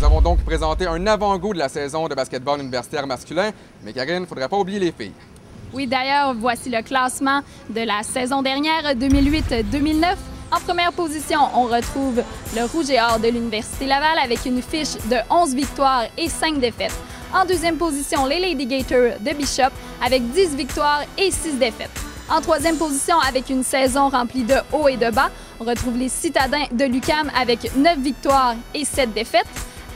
Nous avons donc présenté un avant-goût de la saison de basketball universitaire masculin. Mais Karine, il ne faudrait pas oublier les filles. Oui, d'ailleurs, voici le classement de la saison dernière, 2008-2009. En première position, on retrouve le Rouge et Or de l'Université Laval avec une fiche de 11 victoires et 5 défaites. En deuxième position, les Lady Gators de Bishop avec 10 victoires et 6 défaites. En troisième position, avec une saison remplie de hauts et de bas, on retrouve les Citadins de l'UQAM avec 9 victoires et 7 défaites.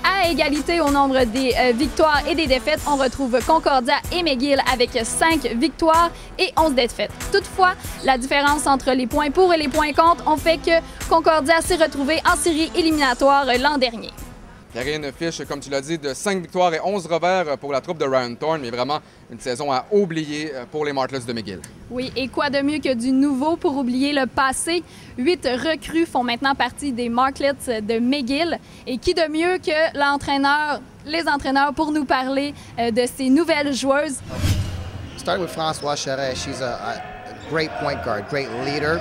À égalité au nombre des victoires et des défaites, on retrouve Concordia et McGill avec 5 victoires et 11 défaites. Toutefois, la différence entre les points pour et les points contre ont fait que Concordia s'est retrouvé en série éliminatoire l'an dernier. Karine, fiche, comme tu l'as dit, de 5 victoires et 11 revers pour la troupe de Ryan Thorne, mais vraiment une saison à oublier pour les Martlets de McGill. Oui, et quoi de mieux que du nouveau pour oublier le passé? 8 recrues font maintenant partie des Martlets de McGill. Et qui de mieux que les entraîneurs pour nous parler de ces nouvelles joueuses? Starting with François Charret, she's a great point guard, great leader.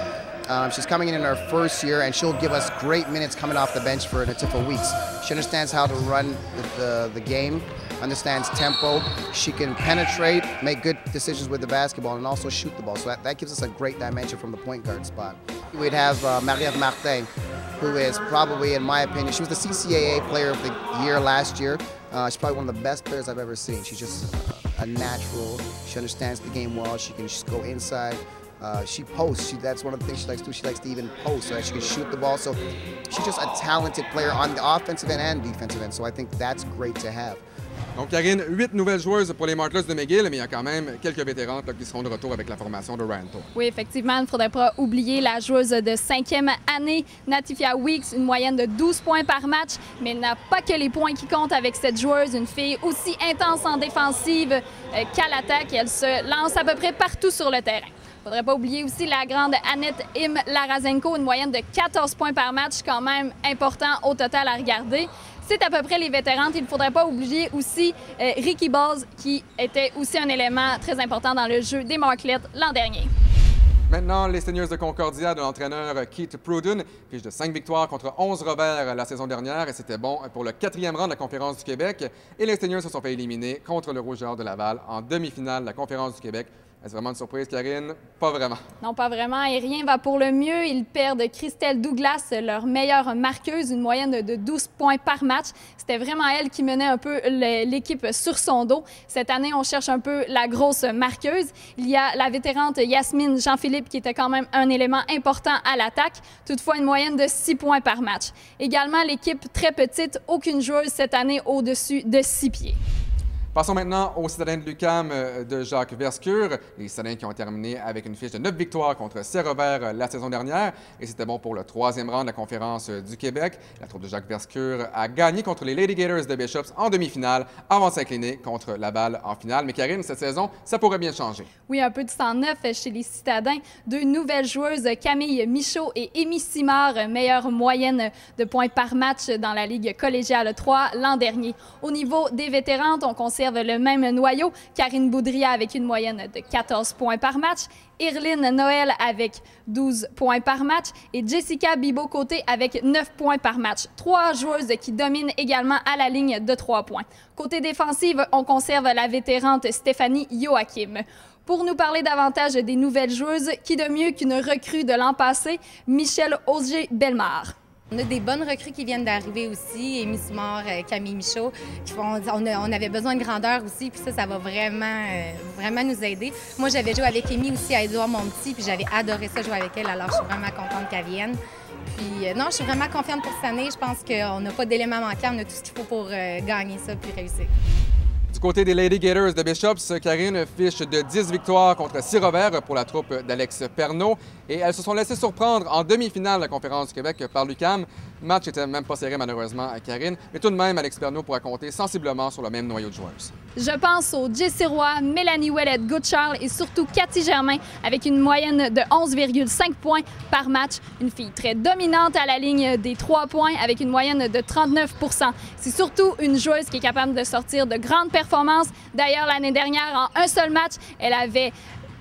She's coming in her first year, and she'll give us great minutes coming off the bench for Natifah Weeks. She understands how to run the game, understands tempo. She can penetrate, make good decisions with the basketball, and also shoot the ball. So that gives us a great dimension from the point guard spot. We'd have Marie-Ève Martin, who is probably, in my opinion, she was the CCAA Player of the Year last year. She's probably one of the best players I've ever seen. She's just a natural. She understands the game well. She can just go inside. She posts. That's one of the things she likes to do. She likes to even post so that she can shoot the ball. So she's just a talented player on the offensive end and defensive end. So I think that's great to have. Donc, Karine, 8 nouvelles joueuses pour les Martlets de McGill, mais il y a quand même quelques vétérantes qui seront de retour avec la formation de Ryan Thorne. Oui, effectivement, il ne faudrait pas oublier la joueuse de 5e année, Natifah Weeks, une moyenne de 12 points par match, mais il n'a pas que les points qui comptent avec cette joueuse, une fille aussi intense en défensive qu'à l'attaque. Elle se lance à peu près partout sur le terrain. Il ne faudrait pas oublier aussi la grande Annette Im Larazenko, une moyenne de 14 points par match, quand même important au total à regarder. C'est à peu près les vétérantes. Il ne faudrait pas oublier aussi Ricky Balls, qui était aussi un élément très important dans le jeu des Martlets l'an dernier. Maintenant, les Seigneurs de Concordia de l'entraîneur Keith Pruden, fiche de 5 victoires contre 11 revers la saison dernière, et c'était bon pour le 4e rang de la Conférence du Québec. Et les Seigneurs se sont fait éliminer contre le Rouge et Or de Laval en demi-finale de la Conférence du Québec. Est-ce vraiment une surprise, Karine? Pas vraiment. Non, pas vraiment. Et rien va pour le mieux. Ils perdent Christelle Douglas, leur meilleure marqueuse, une moyenne de 12 points par match. C'était vraiment elle qui menait un peu l'équipe sur son dos. Cette année, on cherche un peu la grosse marqueuse. Il y a la vétérante Yasmine Jean-Philippe qui était quand même un élément important à l'attaque. Toutefois, une moyenne de 6 points par match. Également, l'équipe très petite, aucune joueuse cette année au-dessus de 6 pieds. Passons maintenant aux Citadins de l'UQAM de Jacques Verscure. Les Citadins qui ont terminé avec une fiche de 9 victoires contre 6 revers la saison dernière. Et c'était bon pour le 3e rang de la Conférence du Québec. La troupe de Jacques Verscure a gagné contre les Lady Gators de Bishops en demi-finale avant de s'incliner contre Laval en finale. Mais Karine, cette saison, ça pourrait bien changer. Oui, un peu de sang neuf chez les Citadins. 2 nouvelles joueuses, Camille Michaud et Amy Simard, meilleure moyenne de points par match dans la Ligue collégiale 3 l'an dernier. Au niveau des vétérantes, on conserve le même noyau. Karine Boudria avec une moyenne de 14 points par match. Irline Noël avec 12 points par match et Jessica Bibo-Côté avec 9 points par match. 3 joueuses qui dominent également à la ligne de 3 points. Côté défensive, on conserve la vétérante Stéphanie Joachim. Pour nous parler davantage des nouvelles joueuses, qui de mieux qu'une recrue de l'an passé, Michelle Auger-Bellemare. On a des bonnes recrues qui viennent d'arriver aussi, Amy Simard, Camille Michaud, on avait besoin de grandeur aussi, puis ça va vraiment nous aider. Moi, j'avais joué avec Amy aussi à Édouard-Montpetit, puis j'avais adoré ça jouer avec elle, alors je suis vraiment contente qu'elle vienne. Puis non, je suis vraiment confiante pour cette année. Je pense qu'on n'a pas d'éléments manquants, on a tout ce qu'il faut pour gagner ça puis réussir. Du côté des Lady Gators de Bishops, Karine fiche de 10 victoires contre 6 revers pour la troupe d'Alex Perneau. Et elles se sont laissées surprendre en demi-finale de la Conférence du Québec par l'UQAM. Le match n'était même pas serré malheureusement à Karine. Mais tout de même, Alex Perneau pourra compter sensiblement sur le même noyau de joueuses. Je pense aux Jessie Roy, Mélanie Ouellette-Goodcharles et surtout Cathy Germain avec une moyenne de 11,5 points par match. Une fille très dominante à la ligne des 3 points avec une moyenne de 39 %. C'est surtout une joueuse qui est capable de sortir de grandes performances. D'ailleurs, l'année dernière, en un seul match, elle avait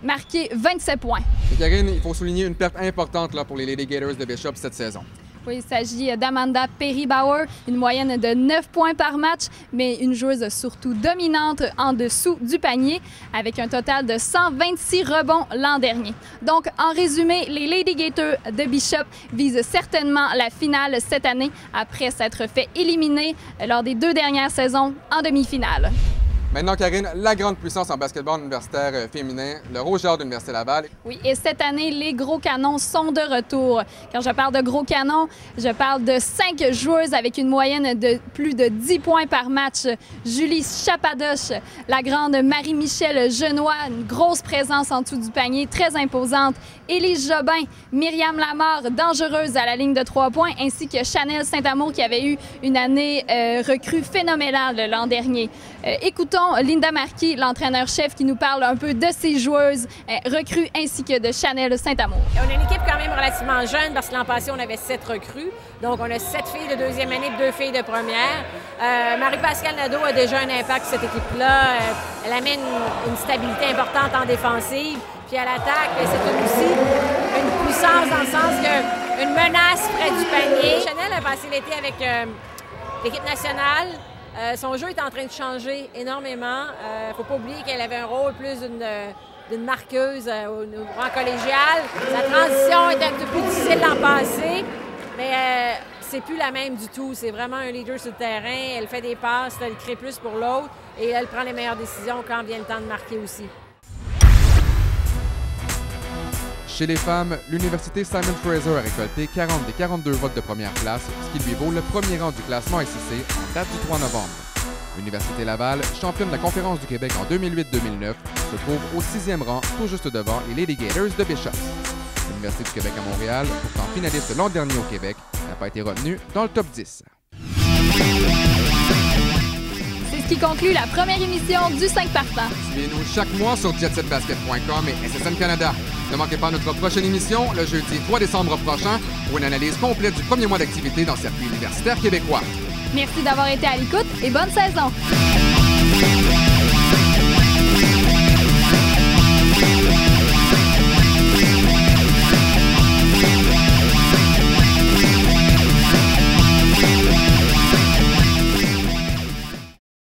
marqué 27 points. Et Karine, il faut souligner une perte importante là, pour les Lady Gators de Bishop cette saison. Oui, il s'agit d'Amanda Perry-Bauer, une moyenne de 9 points par match, mais une joueuse surtout dominante en dessous du panier, avec un total de 126 rebonds l'an dernier. Donc, en résumé, les Lady Gators de Bishop visent certainement la finale cette année, après s'être fait éliminer lors des 2 dernières saisons en demi-finale. Maintenant, Karine, la grande puissance en basketball universitaire féminin, le Rouge et Or de l'Université Laval. Oui, et cette année, les gros canons sont de retour. Quand je parle de gros canons, je parle de 5 joueuses avec une moyenne de plus de 10 points par match. Julie Chapadoche, la grande Marie-Michel Genois, une grosse présence en dessous du panier, très imposante. Élise Jobin, Myriam Lamarre, dangereuse à la ligne de 3 points, ainsi que Chanel Saint-Amour qui avait eu une année recrue phénoménale l'an dernier. Écoutons Linda Marquis, l'entraîneur-chef, qui nous parle un peu de ses joueuses recrues ainsi que de Chanel Saint-Amour. On a une équipe quand même relativement jeune parce que l'an passé, on avait 7 recrues. Donc, on a 7 filles de deuxième année et 2 filles de première. Marie-Pascale Nadeau a déjà un impact sur cette équipe-là. Elle amène une stabilité importante en défensive. Puis à l'attaque, c'est aussi une puissance dans le sens qu'une menace près du panier. Chanel a passé l'été avec l'équipe nationale. Son jeu est en train de changer énormément. Il ne faut pas oublier qu'elle avait un rôle plus d'une marqueuse au rang collégial. Sa transition était un peu plus difficile l'an passé, mais c'est plus la même du tout. C'est vraiment un leader sur le terrain. Elle fait des passes, elle crée plus pour l'autre et elle prend les meilleures décisions quand vient le temps de marquer aussi. Chez les femmes, l'Université Simon Fraser a récolté 40 des 42 votes de première place, ce qui lui vaut le premier rang du classement SEC en date du 3 novembre. L'Université Laval, championne de la Conférence du Québec en 2008-2009, se trouve au 6e rang, tout juste devant les Lady Gators de Bishop. L'Université du Québec à Montréal, pourtant finaliste l'an dernier au Québec, n'a pas été retenue dans le top 10. C'est ce qui conclut la première émission du 5 partants. Suivez-nous chaque mois sur jetsetbasket.com et SSN Canada. Ne manquez pas notre prochaine émission le jeudi 3 décembre prochain pour une analyse complète du premier mois d'activité dans le circuit universitaire québécois. Merci d'avoir été à l'écoute et bonne saison!